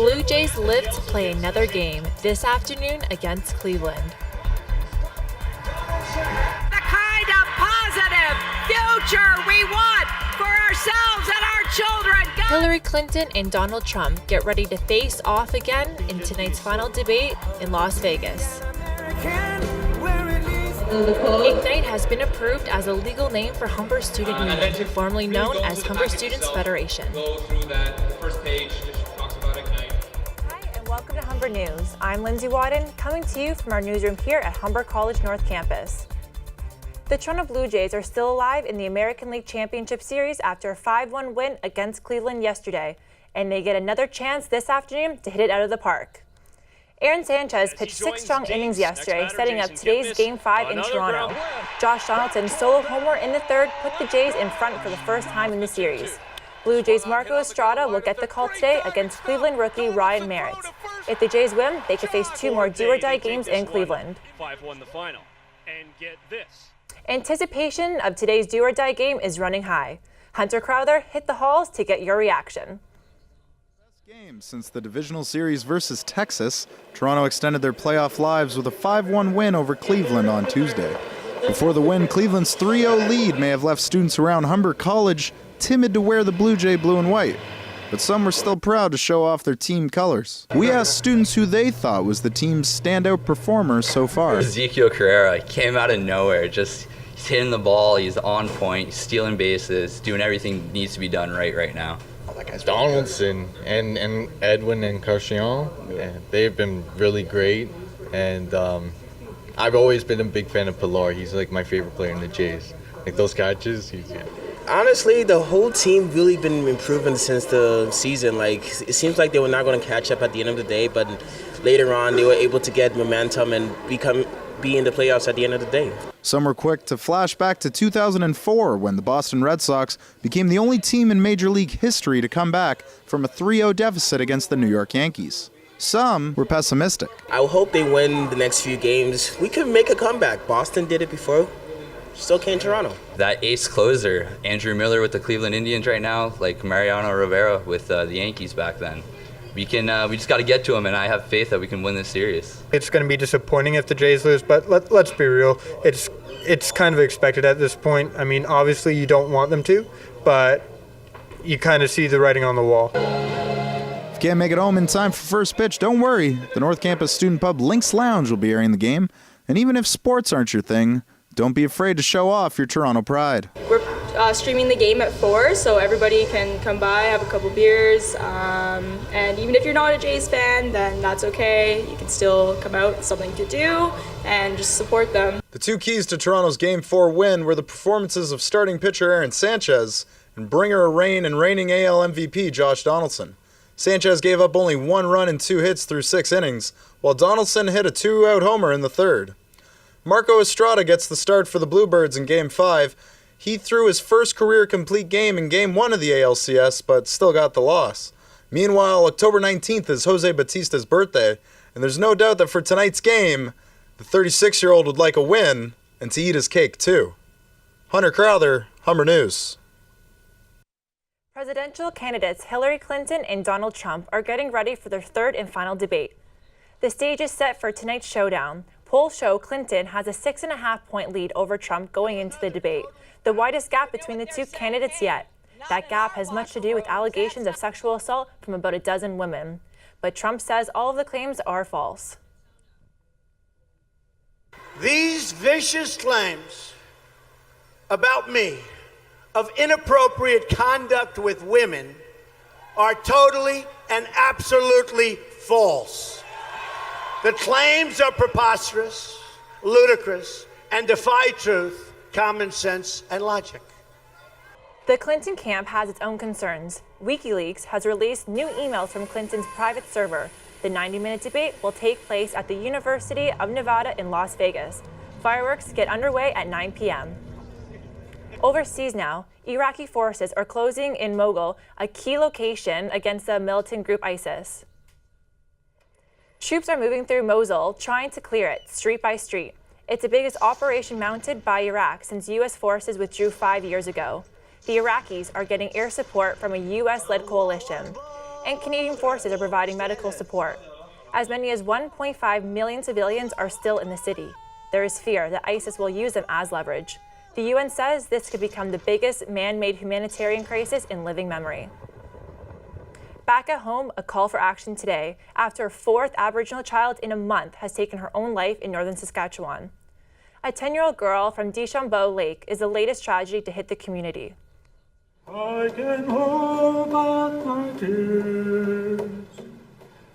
Blue Jays live to play another game this afternoon against Cleveland. The kind of positive future we want for ourselves and our children. Hillary Clinton and Donald Trump get ready to face off again in tonight's final debate in Las Vegas. Ignite has been approved as a legal name for Humber Student Union, formerly known as Humber Students Federation. Go through that first page that talks about Ignite. Hi, and welcome to Humber News. I'm Lindsay Wadden, coming to you from our newsroom here at Humber College North Campus. The Toronto Blue Jays are still alive in the American League Championship Series after a 5-1 win against Cleveland yesterday, and they get another chance this afternoon to hit it out of the park. Aaron Sanchez pitched 6 strong innings yesterday, setting up today's Game 5 in Toronto. Josh Donaldson's solo homer in the third put the Jays in front for the first time in the series. Blue Jays' Marco Estrada will get the call today against Cleveland rookie Ryan Merritt. If the Jays win, they could face 2 more do-or-die games in Cleveland. 5-1 the final. And get this. Anticipation of today's do-or-die game is running high. Hunter Crowther hit the halls to get your reaction. Game since the divisional series versus Texas, Toronto extended their playoff lives with a 5-1 win over Cleveland on Tuesday. Before the win, Cleveland's 3-0 lead may have left students around Humber College timid to wear the Blue Jay blue and white, but some were still proud to show off their team colors. We asked students who they thought was the team's standout performer so far. Ezekiel Carrera came out of nowhere, he's hitting the ball, he's on point, he's stealing bases, doing everything that needs to be done right now. Donaldson and Edwin and Carcion, they've been really great, and I've always been a big fan of Pilar. He's like my favorite player in the Jays. Like those catches, Honestly, the whole team really been improving since the season. Like it seems like they were not going to catch up at the end of the day, but later on they were able to get momentum and be in the playoffs at the end of the day. Some were quick to flash back to 2004 when the Boston Red Sox became the only team in Major League history to come back from a 3-0 deficit against the New York Yankees. Some were pessimistic. I hope they win the next few games. We could make a comeback. Boston did it before. So can Toronto. That ace closer, Andrew Miller with the Cleveland Indians right now, like Mariano Rivera with the Yankees back then. We just got to get to him, and I have faith that we can win this series. It's going to be disappointing if the Jays lose, but let's be real. It's kind of expected at this point. I mean, obviously you don't want them to, but you kind of see the writing on the wall. If you can't make it home in time for first pitch, don't worry. The North Campus student pub Lynx Lounge will be airing the game. And even if sports aren't your thing, don't be afraid to show off your Toronto pride. We're streaming the game at 4, so everybody can come by, have a couple beers, and even if you're not a Jays fan, then that's okay. You can still come out, it's something to do, and just support them. The 2 keys to Toronto's Game 4 win were the performances of starting pitcher Aaron Sanchez and bringer of rain and reigning AL MVP Josh Donaldson. Sanchez gave up only 1 run and 2 hits through 6 innings, while Donaldson hit a 2-out homer in the third. Marco Estrada gets the start for the Bluebirds in Game 5. He threw his first career complete game in Game 1 of the ALCS, but still got the loss. Meanwhile, October 19th is Jose Bautista's birthday, and there's no doubt that for tonight's game, the 36-year-old would like a win and to eat his cake too. Hunter Crowther, Humber News. Presidential candidates Hillary Clinton and Donald Trump are getting ready for their third and final debate. The stage is set for tonight's showdown. Polls show Clinton has a 6.5-point lead over Trump going into the debate, the widest gap between the 2 candidates yet. That gap has much to do with allegations of sexual assault from about a dozen women. But Trump says all of the claims are false. These vicious claims about me of inappropriate conduct with women are totally and absolutely false. The claims are preposterous, ludicrous, and defy truth, common sense, and logic. The Clinton camp has its own concerns. WikiLeaks has released new emails from Clinton's private server. The 90-minute debate will take place at the University of Nevada in Las Vegas. Fireworks get underway at 9 p.m. Overseas now, Iraqi forces are closing in Mosul, a key location against the militant group ISIS. Troops are moving through Mosul, trying to clear it, street by street. It's the biggest operation mounted by Iraq since U.S. forces withdrew 5 years ago. The Iraqis are getting air support from a U.S.-led coalition. and Canadian forces are providing medical support. As many as 1.5 million civilians are still in the city. There is fear that ISIS will use them as leverage. The UN says this could become the biggest man-made humanitarian crisis in living memory. Back at home, a call for action today after a fourth Aboriginal child in a month has taken her own life in northern Saskatchewan. A 10-year-old girl from Deschambault Lake is the latest tragedy to hit the community. I can hold back my tears.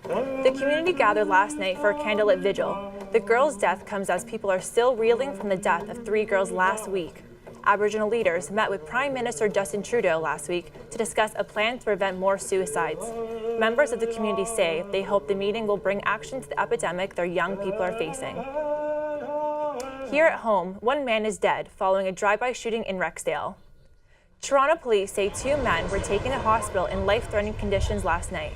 The community gathered last night for a candlelit vigil. The girl's death comes as people are still reeling from the death of 3 girls last week. Aboriginal leaders met with Prime Minister Justin Trudeau last week to discuss a plan to prevent more suicides. Members of the community say they hope the meeting will bring action to the epidemic their young people are facing. Here at home, 1 man is dead following a drive-by shooting in Rexdale. Toronto police say 2 men were taken to hospital in life-threatening conditions last night.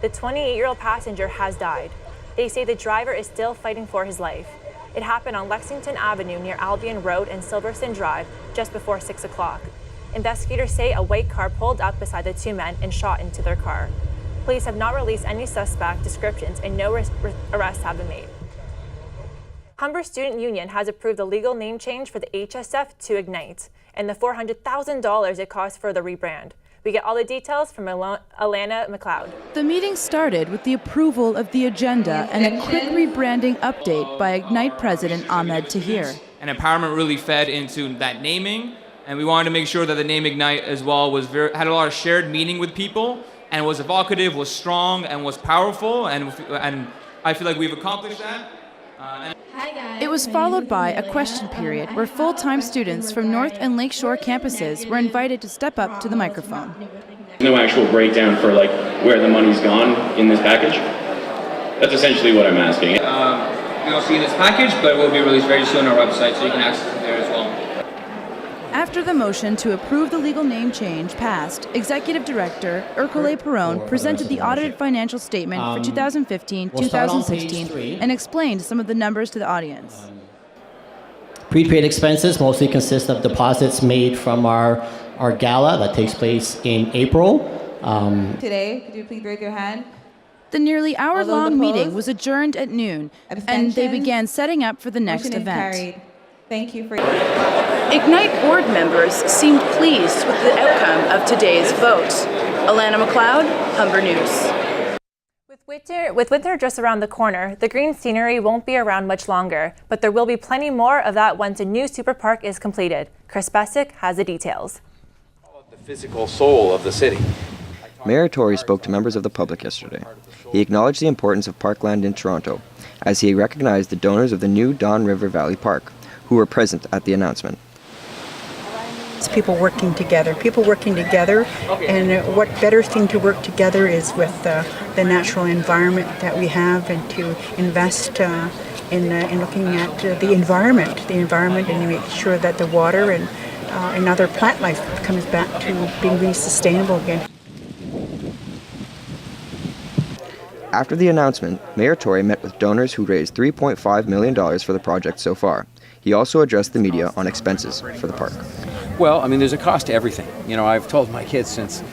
The 28-year-old passenger has died. They say the driver is still fighting for his life. It happened on Lexington Avenue near Albion Road and Silverstone Drive just before 6 o'clock. Investigators say a white car pulled up beside the 2 men and shot into their car. Police have not released any suspect descriptions and no arrests have been made. Humber Student Union has approved the legal name change for the HSF to Ignite and the $400,000 it costs for the rebrand. We get all the details from Alana McLeod. The meeting started with the approval of the agenda and a quick rebranding update by Ignite President Ahmed Tahir. And empowerment really fed into that naming, and we wanted to make sure that the name Ignite as well had a lot of shared meaning with people, and was evocative, was strong, and was powerful, and I feel like we've accomplished that. It was followed by a question period where full-time students from North and Lakeshore campuses were invited to step up to the microphone. No actual breakdown for where the money's gone in this package. That's essentially what I'm asking. You don't see this package, but it will be released very soon on our website, so you can access it there as well. After the motion to approve the legal name change passed, Executive Director Urquhart Perron presented the audited financial statement for 2015-2016 and explained some of the numbers to the audience. Prepaid expenses mostly consist of deposits made from our gala that takes place in April. Today, could you please raise your hand? The nearly hour-long meeting was adjourned at noon, and they began setting up for the next event. Carried. Thank you for Ignite board members seemed pleased with the outcome of today's vote. Alana McLeod, Humber News. With winter just around the corner, the green scenery won't be around much longer, but there will be plenty more of that once a new super park is completed. Chris Bessick has the details. The physical soul of the city. Mayor Tory spoke to members of the public yesterday. He acknowledged the importance of parkland in Toronto, as he recognized the donors of the new Don River Valley Park, who were present at the announcement. It's people working together, and what better thing to work together is with the natural environment that we have, and to invest in looking at the environment and make sure that the water and other plant life comes back to being really sustainable again. After the announcement, Mayor Tory met with donors who raised $3.5 million for the project so far. He also addressed the media on expenses for the park. Well, I mean, there's a cost to everything. You know, I've told my kids since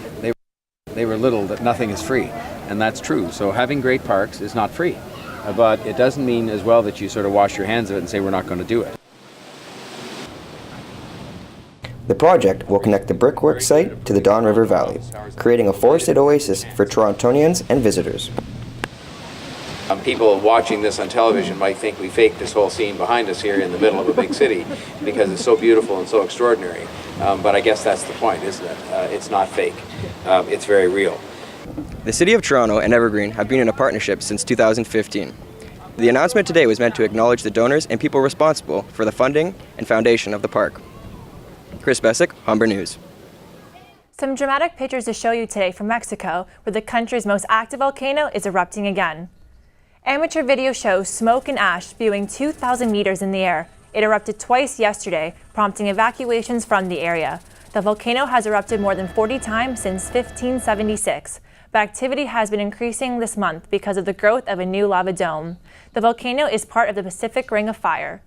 they were little that nothing is free, and that's true. So having great parks is not free, but it doesn't mean as well that you sort of wash your hands of it and say we're not going to do it. The project will connect the Brickworks site to the Don River Valley, creating a forested oasis for Torontonians and visitors. People watching this on television might think we faked this whole scene behind us here in the middle of a big city because it's so beautiful and so extraordinary. But I guess that's the point, isn't it? It's not fake. It's very real. The City of Toronto and Evergreen have been in a partnership since 2015. The announcement today was meant to acknowledge the donors and people responsible for the funding and foundation of the park. Chris Bessick, Humber News. Some dramatic pictures to show you today from Mexico, where the country's most active volcano is erupting again. Amateur video shows smoke and ash spewing 2,000 meters in the air. It erupted twice yesterday, prompting evacuations from the area. The volcano has erupted more than 40 times since 1576, but activity has been increasing this month because of the growth of a new lava dome. The volcano is part of the Pacific Ring of Fire.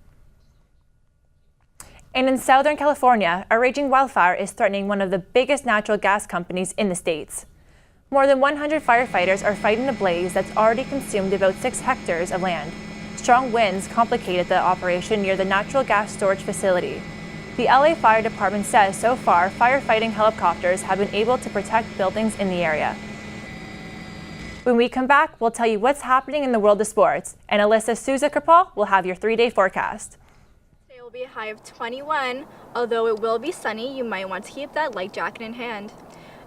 And in Southern California, a raging wildfire is threatening one of the biggest natural gas companies in the States. More than 100 firefighters are fighting a blaze that's already consumed about 6 hectares of land. Strong winds complicated the operation near the natural gas storage facility. The LA Fire Department says so far, firefighting helicopters have been able to protect buildings in the area. When we come back, we'll tell you what's happening in the world of sports, and Alyssa Souza-Kripal will have your 3-day forecast. Today will be a high of 21. Although it will be sunny, you might want to keep that light jacket in hand.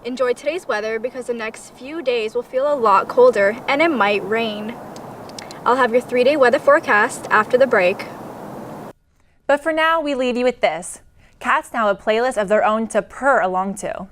Enjoy today's weather because the next few days will feel a lot colder and it might rain. I'll have your 3-day weather forecast after the break. But for now, we leave you with this. Cats now have a playlist of their own to purr along to.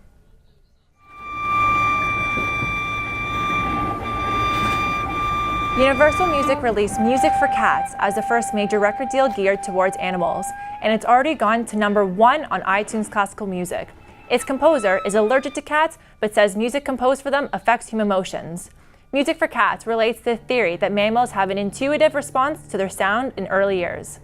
Universal Music released Music for Cats as the first major record deal geared towards animals, and it's already gone to #1 on iTunes Classical Music. Its composer is allergic to cats, but says music composed for them affects human emotions. Music for Cats relates to the theory that mammals have an intuitive response to their sound in early years.